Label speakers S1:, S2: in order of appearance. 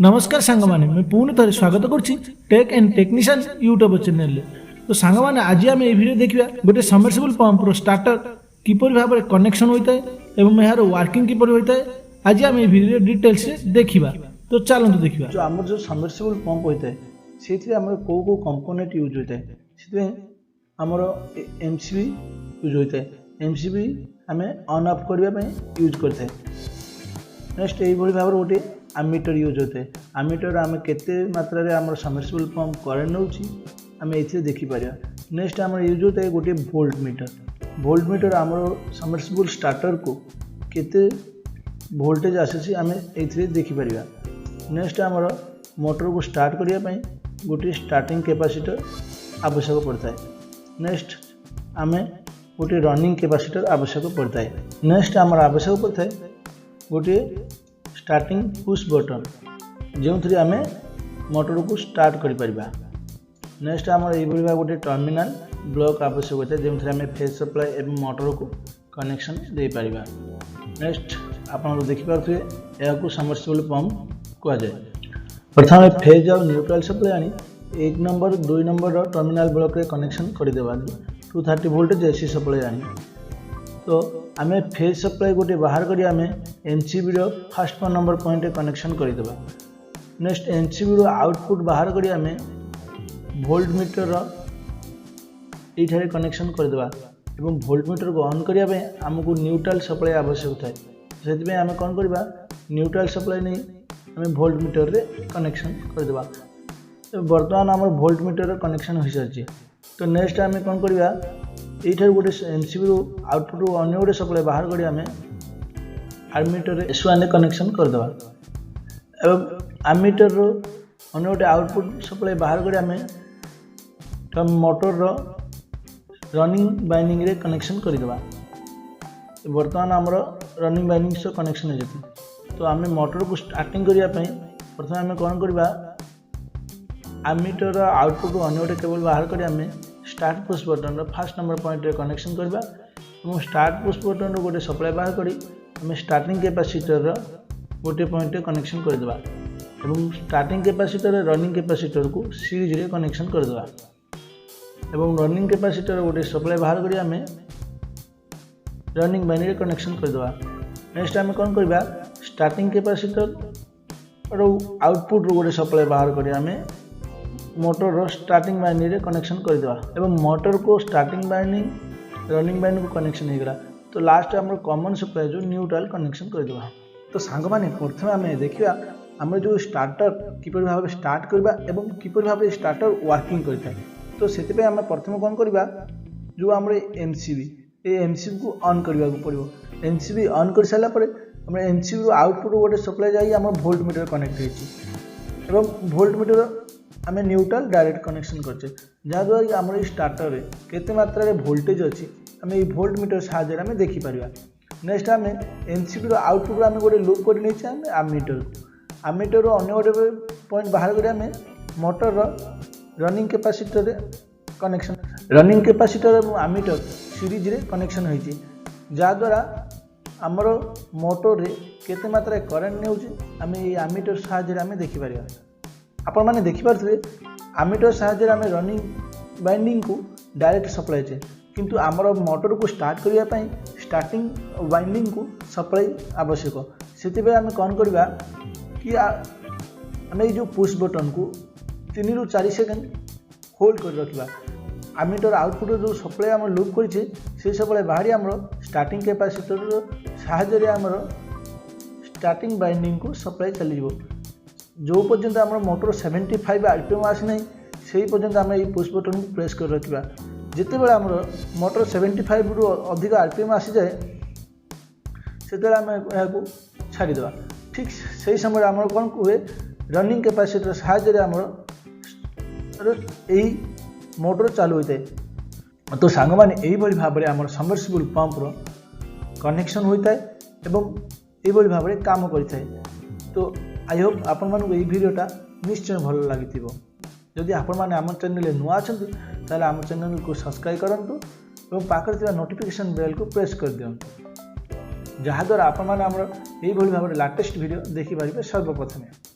S1: नमस्कार सांग मैंने मैं पुणी थे स्वागत करुच्ची tech and technician YouTube channel. तो सांग मैंने आज आम ये वीडियो देखा गोटे सबमर्सिबल पंपर स्टार्टर किपर भाव में कनेक्शन होता है और यार वर्किंग किपर होता है आज आम ये वीडियो डिटेल्स देखा। तो चलते देखा
S2: जो आम जो सबमर्सिबल पंप होता है से कौ कौ कंपोनेंट यूज होता है से आमर एमसीबी यूज होता है। एमसीबी आम ऑन ऑफ करने यूज करते हैं। नेक्स्ट यही भाव गोटे आमीटर यूज होता है। आमीटर आम केते मात्रा रे आमर सबमर्सिबल पंप करेन्ट नौची आम ये देखिपर। नेक्स्ट आम यूज होता है गोटे वोल्ट मीटर। वोल्ट मीटर आमर सबमर्सिबल स्टार्टर को केते वोल्टेज आसूसी आम ये देखिपर। नेक्स्ट आमर मोटर को स्टार्ट करने गोटे स्टार्टिंग कैपेसिटर आवश्यक पड़ता है। नेक्स्ट आम गोटे रनिंग कैपेसिटर आवश्यक पड़ता है। नेक्स्ट आमर आवश्यक पड़ता है गोटे स्टार्टिंग पुश बटन जो थी आम मोटर को स्टार्ट कर। नेक्स्ट आमर ये गोटे टर्मिनाल ब्लॉक आवश्यक होता है जो थी आम फेज सप्लाई एवं मोटर को कनेक्शन दे पार। नेक्स्ट आप देखिपे यह सबमर्सिबल पंप कहुए। प्रथम फेज और न्यूट्रल सप्लाई आनी 1 नंबर 2 नंबर टर्मिनाल ब्लॉक रे कनेक्शन करदेवा 230 वोल्टेज एसी सप्लाई आनी। तो आम फेज सप्लाई गोटे बाहर करी आम एनसीबी फर्स्ट नंबर पॉइंट रे कनेक्शन करदेवा। नेक्स्ट एनसीबी आउटपुट बाहर करी आम वोल्ट मीटर ये कनेक्शन करदेवा एवं वोल्ट मीटर को ऑन करने आमको न्यूट्रल सप्लाई आवश्यक थाए। से आम कौन करवा न्यूट्रल सप्लाई नहीं आम वोल्ट मीटर रे कनेक्शन करदेवा। बर्तमान आम वोल्ट मीटर कनेक्शन हो सारी। तो नेक्स्ट आम कौन करवा ये गोटे एमसीबी आउटपुट अन्य गोटे सप्लाई बाहर कर आम आर्मीटर S1 कनेक्शन करदेवा एवं आर्मीटर अन्य गोटे आउटपुट सप्लाई बाहर कर आम मोटर रनिंग बाइंडिंग रे कनेक्शन करदेवा। बर्तमान आमर रनिंग बाइंडिंग से कनेक्शन हो जाती। तो आम मोटर को स्टार्टिंग करने प्रथम आम कौन करवा आर्मीटर आउटपुट अन्य गोटे केबल बाहर कर आम start push button first number point रे कनेक्शन करवा। स्टार्ट पुश बटन गोटे सप्लाई बाहर करी आम स्टार्टिंग कैपेसिटर गोटे पॉइंट रे कनेक्शन करदेवा एवं स्टार्टिंग कैपेसिटर रनिंग कैपेसिटर को सीरीज रे कनेक्शन करदेवा एवं रनिंग कैपेसिटर गोटे सप्लाई बाहर करी आम रनिंग बाइंडिंग रे कनेक्शन करदेवा। नेक्स्ट आम कौन करवा स्टार्टिंग कैपेसिटर आउटपुट गोटे सप्लाई बाहर करी आम मोटर स्टार्टिंग बाइंडिंग रे कनेक्शन करदेवा एवं मोटर को स्टार्टिंग बाइंडिंग रनिंग बाइंडिंग को कनेक्शन होगा। तो लास्ट आम कॉमन सप्लाई जो न्यूट्रल कनेक्शन करदेवा। तो सांग माने प्रथम आम देखा आम जो स्टार्टर किपर भाव स्टार्ट करवा एवं किपर भाव स्टार्टर वर्किंग करता है। तो से आम प्रथम कौन करवा जो आम एमसीबी एमसीबी को ऑन करने को पड़ो। एमसीबी ऑन कर सारा आम एमसीबी आउटपुट गोटे सप्लाई जाए आम वोल्ट मीटर कनेक्ट हो वोल्ट मीटर आम न्यूट्रल डायरेक्ट कनेक्शन करचे जहाँद्वारा कि आम स्टार्टर केते मात्रा रे वोल्टेज अच्छी आम ये वोल्ट मीटर साहाय्य आम देखिपर। नेक्स्ट आम एनसीबी आउटपुट आम गोटे लूप कर आमीटर अन्य गोटे पॉइंट बाहर कर आम motor running capacitor connection running capacitor और आमीटर सीरीज रे कनेक्शन होती जहाँद्वारा आमर मोटर रे केते मात्रा करेन्ट नेउची आम ये आमीटर साहाय्य आम देखिपर। आपण मैंने देखिपे आमीटर साहाय्य आम रनिंग बाइंडिंग को डायरेक्ट सप्लाई चे किंतु आमर मोटर को स्टार्ट करने स्टार्टिंग बाइंडिंग को सप्लाई आवश्यक। से आम कौन करवा कि आम जो पुश बटन को 3 ରୁ 4 सेकेंड होल्ड कर रखा। आमीटर आउटपुट जो सप्लाई आम लूप करें से सप्लाई बाहरी आम स्टार्टिंग कैपेसिटर साहाय्य आमर स्टार्टिंग बाइंडिंग को सप्लाई चलीज जो पर्यंत आम मोटर 75 आरपीएम आसीना से पर्यंत आम ये पुश बटन को प्रेस कर रखा। जिते बड़े आम मोटर 75 रु अधिक आरपीएम आसी जाए से आम यहाँ छाड़ीदे। ठीक से समय आम कौन हुए रनिंग कैपेसिटर साहाय्य आम यही मोटर चालू होता है। तो सांग मैंने यही भाव में आम सबमर्सिबल पंपर कनेक्शन होता है एवं यही भाव में काम करता है। तो आई होप आपण मानक यही वीडियोटा निश्चय भल लगी। जदि आपण मैंने आम चैनल नुआ अच्छा आम चैनल को सब्सक्राइब करूँ पाखे नोटिफिकेशन बेल को प्रेस कर दिंतु जहाँद्वारा आपण मैंने आम यही भाव में लाटेस्ट वीडियो देखिपारे सर्वप्रथमे।